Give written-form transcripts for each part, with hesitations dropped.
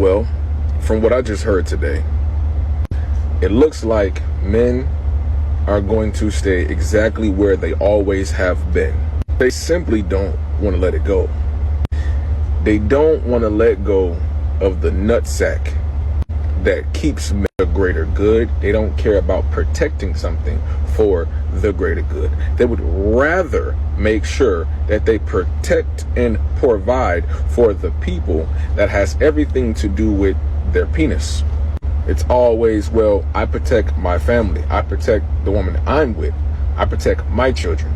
Well, from what I just heard today, it looks like men are going to stay exactly where they always have been. They simply don't want to let it go. They don't want to let go of the nutsack that keeps men a greater good. They don't care about protecting something for the greater good. They would rather make sure that they protect and provide for the people that has everything to do with their penis. It's always, well, I protect my family. I protect the woman I'm with. I protect my children.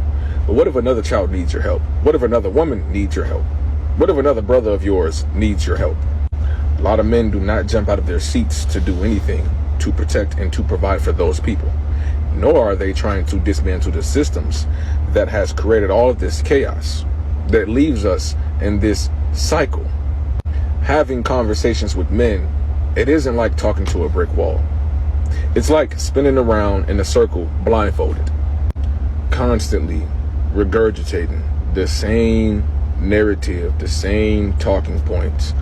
But what if another child needs your help? What if another woman needs your help? What if another brother of yours needs your help? A lot of men do not jump out of their seats to do anything to protect and to provide for those people. Nor are they trying to dismantle the systems that has created all of this chaos that leaves us in this cycle. Having conversations with men, it isn't like talking to a brick wall. It's like spinning around in a circle blindfolded, constantly regurgitating the same narrative, the same talking points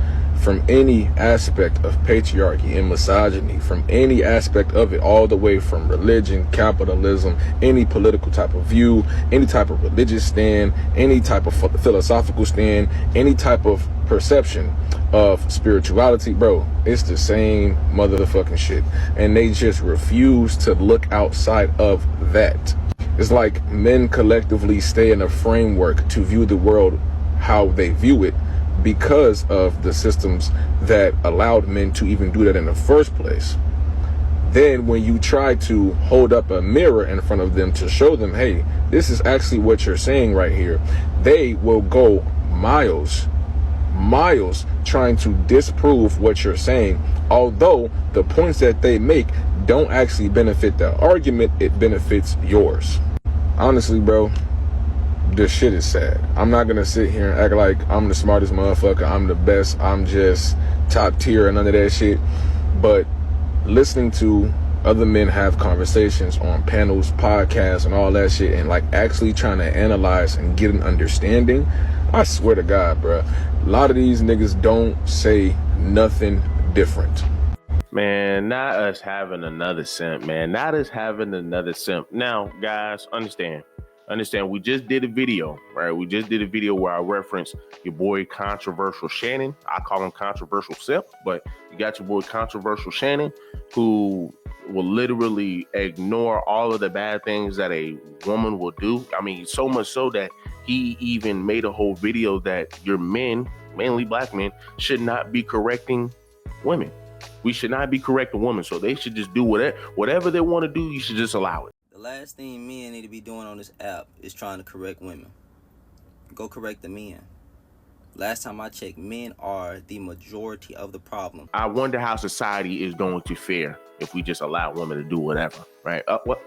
from any aspect of patriarchy and misogyny, from any aspect of it, all the way from religion, capitalism, any political type of view, any type of religious stand, any type of philosophical stand, any type of perception of spirituality. Bro, it's the same motherfucking shit. And they just refuse to look outside of that. It's like men collectively stay in a framework to view the world how they view it because of the systems that allowed men to even do that in the first place. Then when you try to hold up a mirror in front of them to show them, hey, this is actually what you're saying right here, they will go miles trying to disprove what you're saying, although the points that they make don't actually benefit the argument, it benefits yours. Honestly, bro, this shit is sad. I'm not gonna sit here and act like I'm the smartest motherfucker, I'm the best, I'm just top tier and none of that shit. But listening to other men have conversations on panels, podcasts, and all that shit, and like actually trying to analyze and get an understanding, I swear to God, bro, a lot of these niggas don't say nothing different. Man, not us having another simp, man. Not us having another simp. Now, guys, understand, we just did a video, right? We just did a video where I referenced your boy Controversial Shannon. I call him Controversial Simp, but you got your boy Controversial Shannon, who will literally ignore all of the bad things that a woman will do. I mean, so much so that he even made a whole video that your men, mainly black men, should not be correcting women. We should not be correcting women, so they should just do whatever they want to do. You should just allow it. The last thing men need to be doing on this app is trying to correct women. Go correct the men. Last time I checked, men are the majority of the problem. I wonder how society is going to fare if we just allow women to do whatever, right? What?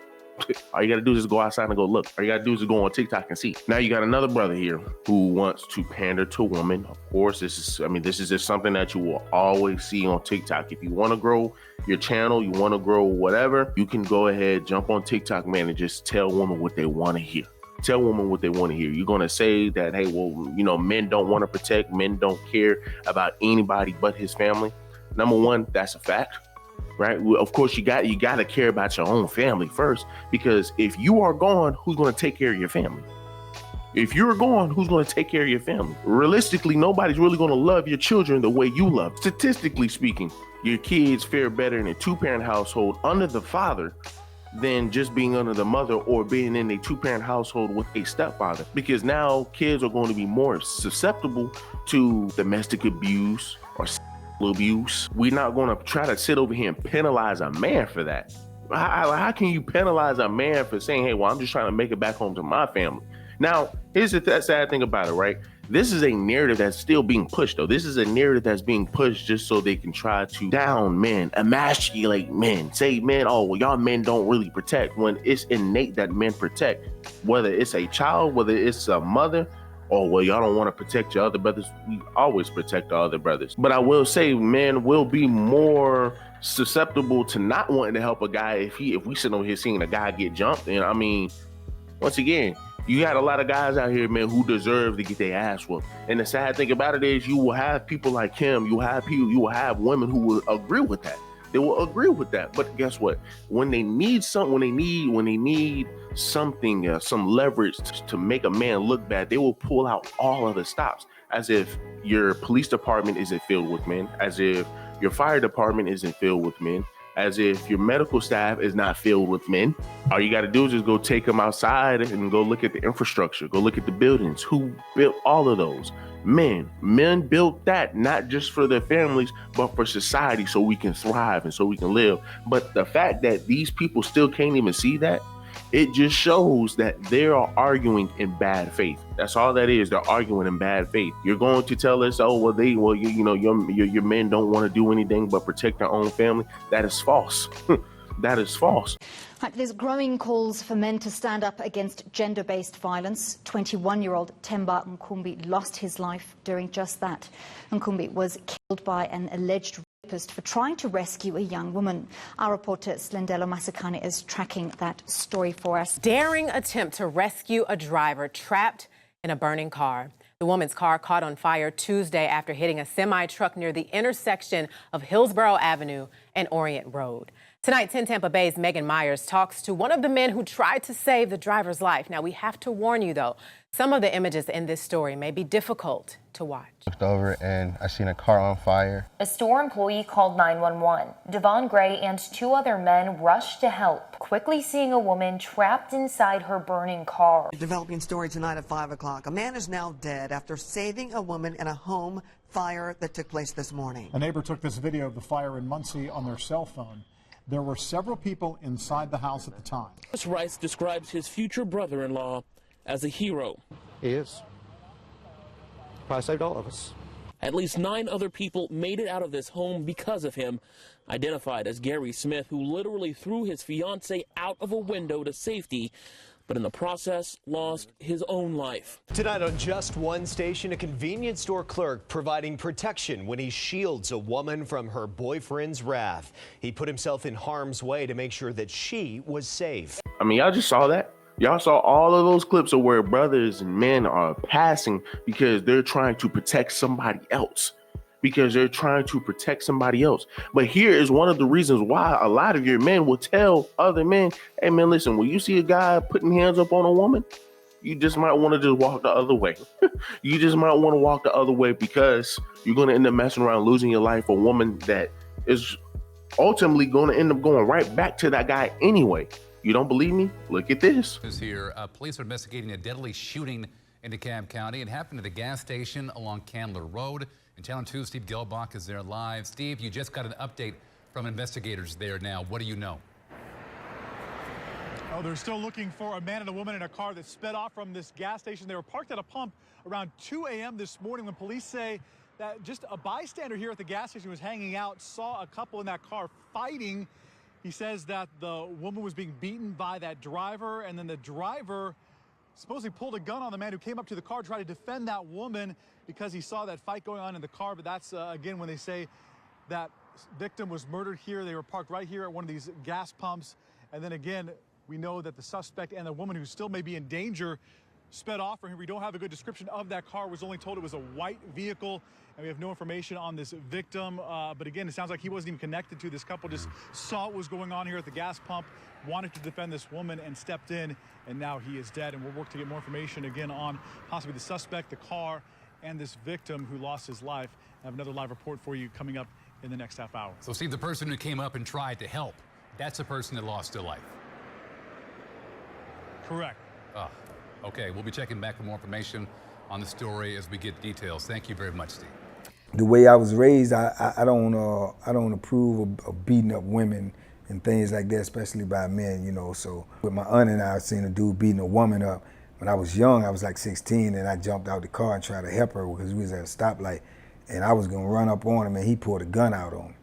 All you got to do is just go outside and go look. All you got to do is just go on TikTok and see. Now you got another brother here who wants to pander to women. Of course, this is just something that you will always see on TikTok. If you want to grow your channel, you want to grow whatever, you can go ahead, jump on TikTok, man, and just tell women what they want to hear. Tell women what they want to hear. You're going to say that, hey, well, you know, men don't want to protect, men don't care about anybody but his family. Number one, that's a fact. Right? Well, of course, you got to care about your own family first, because if you are gone, who's going to take care of your family? If you're gone, who's going to take care of your family? Realistically, nobody's really going to love your children the way you love. Statistically speaking, your kids fare better in a two-parent household under the father than just being under the mother or being in a two-parent household with a stepfather, because now kids are going to be more susceptible to domestic abuse or abuse. We're not going to try to sit over here and penalize a man for that. How can you penalize a man for saying, hey, well, I'm just trying to make it back home to my family? Now, here's the sad thing about it, right? This is a narrative that's still being pushed, though. This is a narrative that's being pushed just so they can try to down men, emasculate men, say men, oh, well, y'all men don't really protect, when it's innate that men protect, whether it's a child, whether it's a mother. Oh, well, y'all don't want to protect your other brothers. We always protect our other brothers. But I will say men will be more susceptible to not wanting to help a guy if we sit over here seeing a guy get jumped. And I mean, once again, You got a lot of guys out here, man, who deserve to get their ass whooped. And the sad thing about it is you will have people like him, you will have women who will agree with that. They will agree with that. But guess what? When they need something, when they need something, some leverage to make a man look bad, they will pull out all of the stops, as if your police department isn't filled with men, as if your fire department isn't filled with men, as if your medical staff is not filled with men. All you got to do is just go take them outside and go look at the infrastructure, go look at the buildings. Who built all of those? Men. Men built that, not just for their families, but for society, so we can thrive and so we can live. But the fact that these people still can't even see that, it just shows that they are arguing in bad faith. That's all that is. They're arguing in bad faith. You're going to tell us, oh, well, your men don't want to do anything but protect their own family. That is false. That is false. There's growing calls for men to stand up against gender-based violence. 21-year-old Themba Nkumbi lost his life doing just that. Nkumbi was killed by an alleged rapist for trying to rescue a young woman. Our reporter Slendelo Masakane is tracking that story for us. Daring attempt to rescue a driver trapped in a burning car. The woman's car caught on fire Tuesday after hitting a semi-truck near the intersection of Hillsborough Avenue and Orient Road. Tonight, 10 Tampa Bay's Megan Myers talks to one of the men who tried to save the driver's life. Now, we have to warn you, though, some of the images in this story may be difficult to watch. Looked over and I seen a car on fire. A store employee called 911. Devon Gray and two other men rushed to help, quickly seeing a woman trapped inside her burning car. Developing story tonight at 5 o'clock. A man is now dead after saving a woman in a home fire that took place this morning. A neighbor took this video of the fire in Muncie on their cell phone. There were several people inside the house at the time. Chris Rice describes his future brother-in-law as a hero. He is. Probably saved all of us. At least 9 other people made it out of this home because of him, identified as Gary Smith, who literally threw his fiancée out of a window to safety, but in the process lost his own life. Tonight on Just One Station, a convenience store clerk providing protection when he shields a woman from her boyfriend's wrath. He put himself in harm's way to make sure that she was safe. I mean, y'all just saw that. Y'all saw all of those clips of where brothers and men are passing because they're trying to protect somebody else. But here is one of the reasons why a lot of your men will tell other men, hey man, listen, when you see a guy putting hands up on a woman, you just might want to just walk the other way. You just might want to walk the other way because you're going to end up messing around, losing your life. A woman that is ultimately going to end up going right back to that guy anyway. You don't believe me? Look at this. Here, police are investigating a deadly shooting in DeKalb County. It happened at a gas station along Candler Road. In Channel 2, Steve Gelbach is there live. Steve, you just got an update from investigators there now. What do you know? Oh, they're still looking for a man and a woman in a car that sped off from this gas station. They were parked at a pump around 2 a.m. this morning when police say that just a bystander here at the gas station was hanging out, saw a couple in that car fighting. He says that the woman was being beaten by that driver, and then the driver supposedly pulled a gun on the man who came up to the car, tried to defend that woman because he saw that fight going on in the car. But that's, again, when they say that victim was murdered here. They were parked right here at one of these gas pumps. And then again, we know that the suspect and the woman who still may be in danger sped off from here. We don't have a good description of that car. Was only told it was a white vehicle, and we have no information on this victim. But again, it sounds like he wasn't even connected to this couple, just saw what was going on here at the gas pump, wanted to defend this woman and stepped in, and now he is dead. And we'll work to get more information again on possibly the suspect, the car, and this victim who lost his life. I have another live report for you coming up in the next half hour. So, Steve, the person who came up and tried to help, that's the person that lost their life. Correct. Okay, we'll be checking back for more information on the story as we get details. Thank you very much, Steve. The way I was raised, I don't approve of beating up women and things like that, especially by men, you know. So with my aunt and I seen a dude beating a woman up. When I was young, I was like 16, and I jumped out the car and tried to help her because we was at a stoplight, and I was gonna run up on him, and he pulled a gun out on me,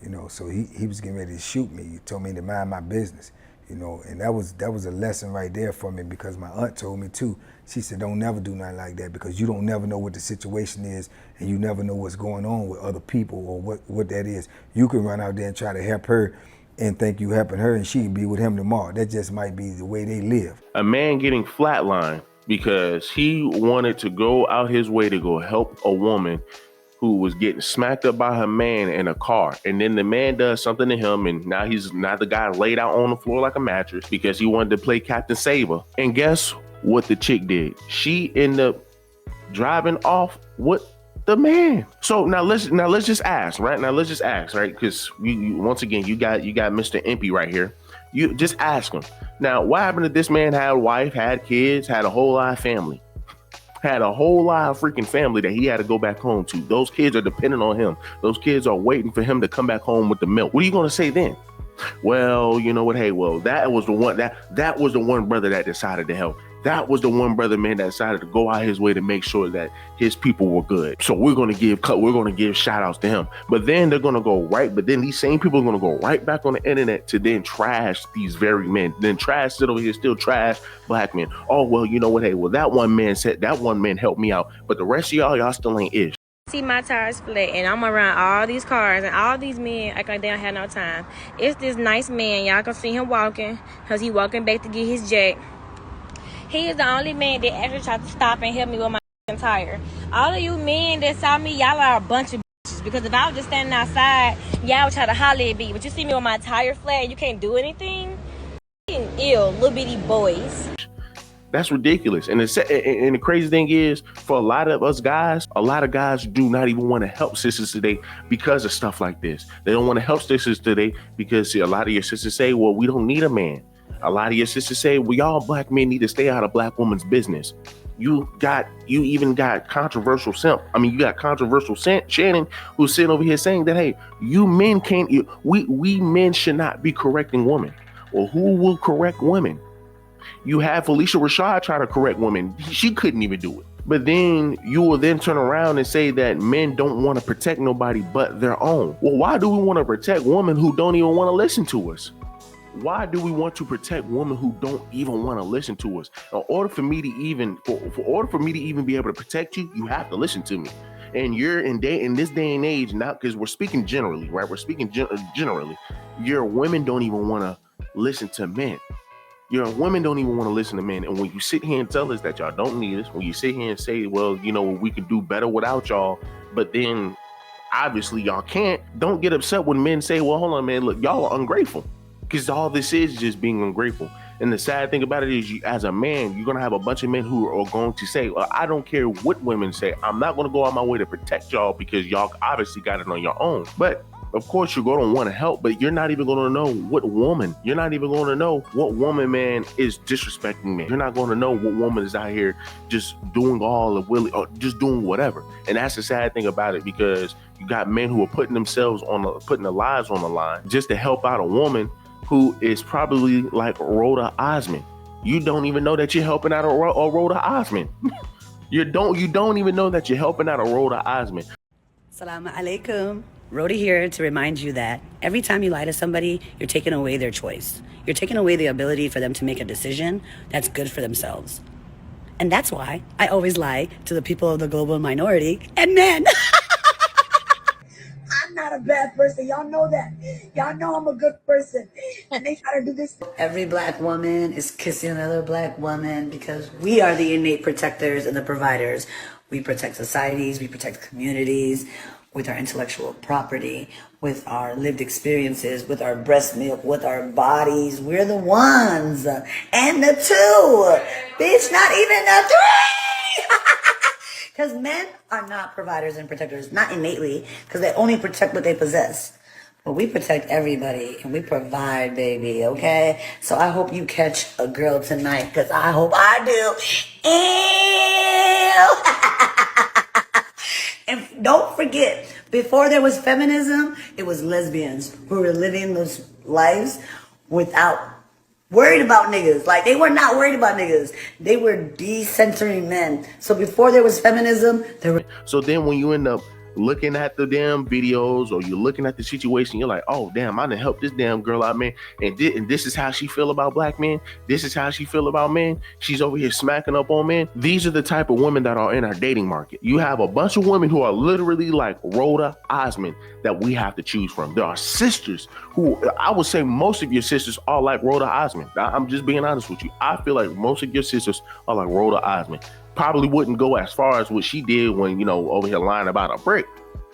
you know. So he was getting ready to shoot me. He told me to mind my business, you know, and that was a lesson right there for me, because my aunt told me too. She said, don't never do nothing like that, because you don't never know what the situation is, and you never know what's going on with other people or what that is. You can run out there and try to help her and think you helping her, and she can be with him tomorrow. That just might be the way they live. A man getting flatlined because he wanted to go out his way to go help a woman who was getting smacked up by her man in a car. And then the man does something to him, and now the guy laid out on the floor like a mattress because he wanted to play Captain Saber. And guess what the chick did? She ended up driving off with the man. So now let's just ask, right? Because you once again you got Mr. Impy right here. You just ask him. Now, what happened if this man had a wife, had kids, had a whole lot of family? Had a whole lot of freaking family that he had to go back home to. Those kids are dependent on him. Those kids are waiting for him to come back home with the milk. What are you going to say then? Well, you know what? Hey, well, that was the one brother that decided to help. That was the one brother, man, that decided to go out his way to make sure that his people were good. So we're going to give shout outs to him. But then then these same people are going to go right back on the internet to then trash these very men. Then sit over here, still trash black men. Oh, well, you know what? Hey, well, that one man helped me out. But the rest of y'all still ain't ish. See my tires flat, and I'm around all these cars and all these men act like they don't have no time. It's this nice man. Y'all can see him walking because he walking back to get his jack. He is the only man that actually tried to stop and help me with my tire. All of you men that saw me, y'all are a bunch of bitches. Because if I was just standing outside, y'all would try to holler at me. But you see me with my tire flat and you can't do anything? Ill, little bitty boys. That's ridiculous. And the crazy thing is, for a lot of guys do not even want to help sisters today because of stuff like this. They don't want to help sisters today because a lot of your sisters say, well, we don't need a man. A lot of your sisters say, well, y'all black men need to stay out of black women's business. You even got controversial Shannon who's sitting over here saying that, hey, you men we men should not be correcting women. Well, who will correct women? You have Felicia Rashad try to correct women. She couldn't even do it. But then you will then turn around and say that men don't want to protect nobody but their own. Well, why do we want to protect women who don't even want to listen to us? Why do we want to protect women who don't even want to listen to us? In order for me to even be able to protect you, you have to listen to me. And you're in this day and age, not because we're speaking generally, right? We're speaking generally. Your women don't even want to listen to men. Your women don't even want to listen to men. And when you sit here and tell us that y'all don't need us, when you sit here and say, well, you know, we can do better without y'all, but then obviously y'all can't, don't get upset when men say, well, hold on, man, look, y'all are ungrateful. Because all this is just being ungrateful. And the sad thing about it is, as a man, you're going to have a bunch of men who are going to say, well, I don't care what women say. I'm not going to go out my way to protect y'all because y'all obviously got it on your own. But of course, you're going to want to help, but you're not even going to know what woman, man, is disrespecting me. You're not going to know what woman is out here just doing all of Willie or just doing whatever. And that's the sad thing about it, because you got men who are putting their lives on the line just to help out a woman who is probably like Rhoda Osmond. You don't even know that you're helping out a Rhoda Osmond. You don't even know that you're helping out a Rhoda Osmond. Assalamu alaikum. Rhoda here to remind you that every time you lie to somebody, you're taking away their choice. You're taking away the ability for them to make a decision that's good for themselves. And that's why I always lie to the people of the global minority and men. I'm not a bad person. Y'all know that. Y'all know I'm a good person. And they try to do this. Every black woman is kissing another black woman because we are the innate protectors and the providers. We protect societies, we protect communities with our intellectual property, with our lived experiences, with our breast milk, with our bodies. We're the ones. And the two. Bitch, not even the three. Because men are not providers and protectors, not innately, because they only protect what they possess. But we protect everybody, and we provide, baby, okay? So I hope you catch a girl tonight, because I hope I do. Ew. And don't forget, before there was feminism, it was lesbians who were living those lives without worried about niggas. Like, they were not worried about niggas. They were decentering men. So before there was feminism, there were... So then when you end up looking at the damn videos or you're looking at the situation, you're like, oh damn, I done helped this damn girl out, man. And this is how she feel about black men. This is how she feel about men. She's over here smacking up on men. These are the type of women that are in our dating market. You have a bunch of women who are literally like Rhoda Osmond that we have to choose from. There are sisters who, I would say most of your sisters are like Rhoda Osmond. I'm just being honest with you. I feel like most of your sisters are like Rhoda Osmond. Probably wouldn't go as far as what she did when, you know, over here lying about a brick,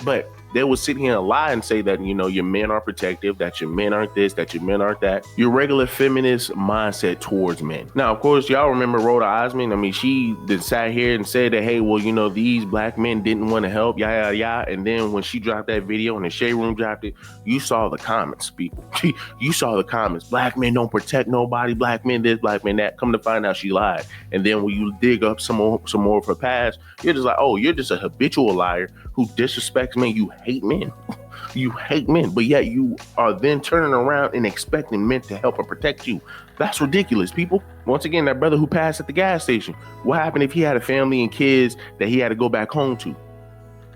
but they would sit here and lie and say that, you know, your men are protective, that your men aren't this, that your men aren't that. Your regular feminist mindset towards men. Now, of course, y'all remember Rhoda Osmond. I mean, she sat here and said that, hey, well, you know, these black men didn't want to help, yada, yada. And then when she dropped that video and the Shade Room dropped it, you saw the comments, people. You saw the comments. Black men don't protect nobody. Black men this, black men that. Come to find out she lied. And then when you dig up some more of her past, you're just like, oh, you're just a habitual liar who disrespects men. You hate men. You hate men, but yet you are then turning around and expecting men to help and protect you. That's ridiculous, people. Once again, that brother who passed at the gas station, what happened if he had a family and kids that he had to go back home to?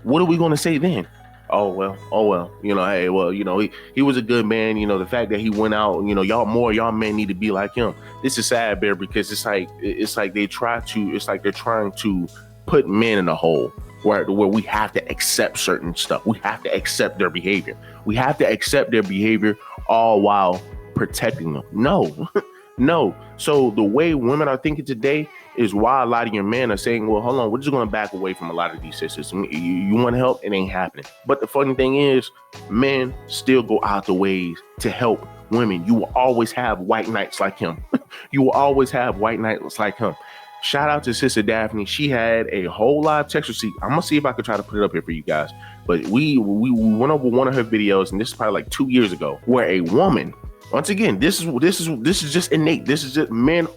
What are we going to say then? Oh well, you know, hey, well, you know, he was a good man. You know, the fact that he went out, you know, y'all men need to be like him. This is sad, Bear, because it's like they're trying to put men in a hole where we have to accept certain stuff. We have to accept their behavior. We have to accept their behavior all while protecting them. No, no. So the way women are thinking today is why a lot of your men are saying, well, hold on, we're just going to back away from a lot of these sisters. You want to help? It ain't happening. But the funny thing is, men still go out the ways to help women. You will always have white knights like him. You will always have white knights like him. Shout out to Sister Daphne. She had a whole live text receipt. I'm gonna see if I could try to put it up here for you guys. But we went over one of her videos, and this is probably like 2 years ago, where a woman, once again, this is just innate. This is just men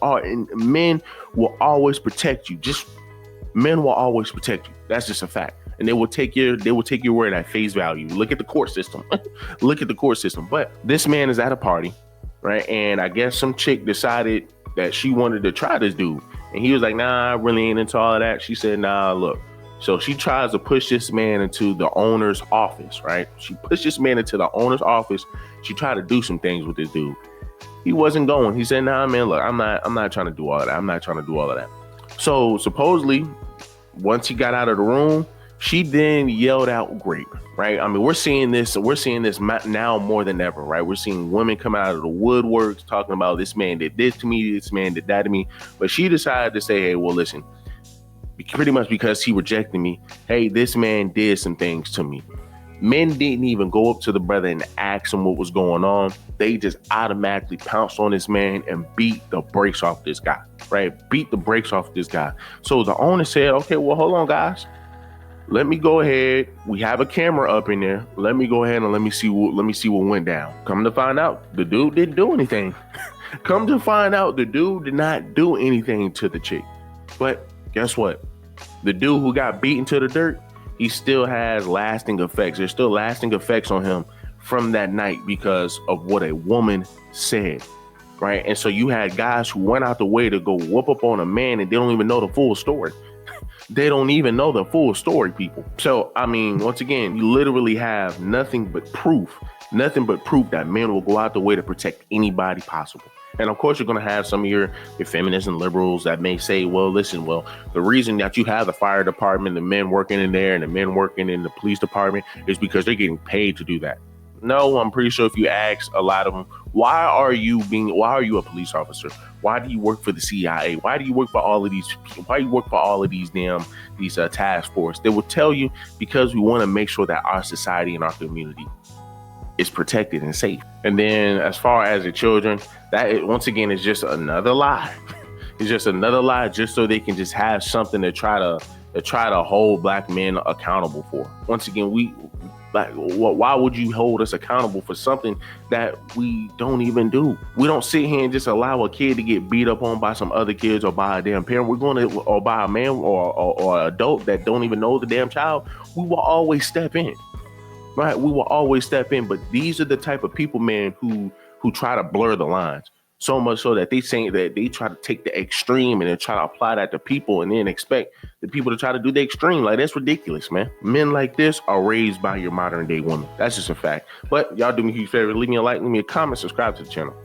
will always protect you. Just men will always protect you. That's just a fact. And they will take your word at face value. Look at the court system. Look at the court system. But this man is at a party, right? And I guess some chick decided that she wanted to try this dude. And he was like, nah, I really ain't into all of that. She said, nah, look. So she tries to push this man into the owner's office, right? She pushed this man into the owner's office. She tried to do some things with this dude. He wasn't going. He said, nah, man, look, I'm not trying to do all of that. I'm not trying to do all of that. So supposedly, once he got out of the room, she then yelled out grape, right? I mean, we're seeing this now more than ever, right? We're seeing women come out of the woodworks talking about this man did this to me, this man did that to me. But she decided to say, hey, well, listen, pretty much because he rejected me, hey, this man did some things to me. Men didn't even go up to the brother and ask him what was going on. They just automatically pounced on this man and beat the brakes off this guy, right? Beat the brakes off this guy. So the owner said, okay, well, hold on, guys. Let me go ahead. We have a camera up in there. Let me go ahead and let me see what went down. Come to find out, the dude didn't do anything. Come to find out, the dude did not do anything to the chick. But guess what? The dude who got beaten to the dirt, he still has lasting effects. There's still lasting effects on him from that night because of what a woman said, right? And so you had guys who went out the way to go whoop up on a man and they don't even know the full story. They don't even know the full story, people. So, I mean, once again, you literally have nothing but proof that men will go out the way to protect anybody possible. And of course, you're going to have some of your feminists and liberals that may say, well, listen, well, the reason that you have the fire department, the men working in there and the men working in the police department is because they're getting paid to do that. No, I'm pretty sure if you ask a lot of them, why are you a police officer? Why do you work for the CIA? Why do you work for all of these? Why do you work for all of these task force? They will tell you because we want to make sure that our society and our community is protected and safe. And then as far as the children, that once again is just another lie. It's just another lie just so they can just have something to try to hold black men accountable for. Once again, why would you hold us accountable for something that we don't even do? We don't sit here and just allow a kid to get beat up on by some other kids or by a damn parent. Or by a man or an adult that don't even know the damn child. We will always step in, right? We will always step in. But these are the type of people, man, who try to blur the lines. So much so that they saying that they try to take the extreme and then try to apply that to people and then expect the people to try to do the extreme. Like, that's ridiculous, man. Men like this are raised by your modern day woman. That's just a fact. But y'all do me a huge favor. Leave me a like, leave me a comment, subscribe to the channel.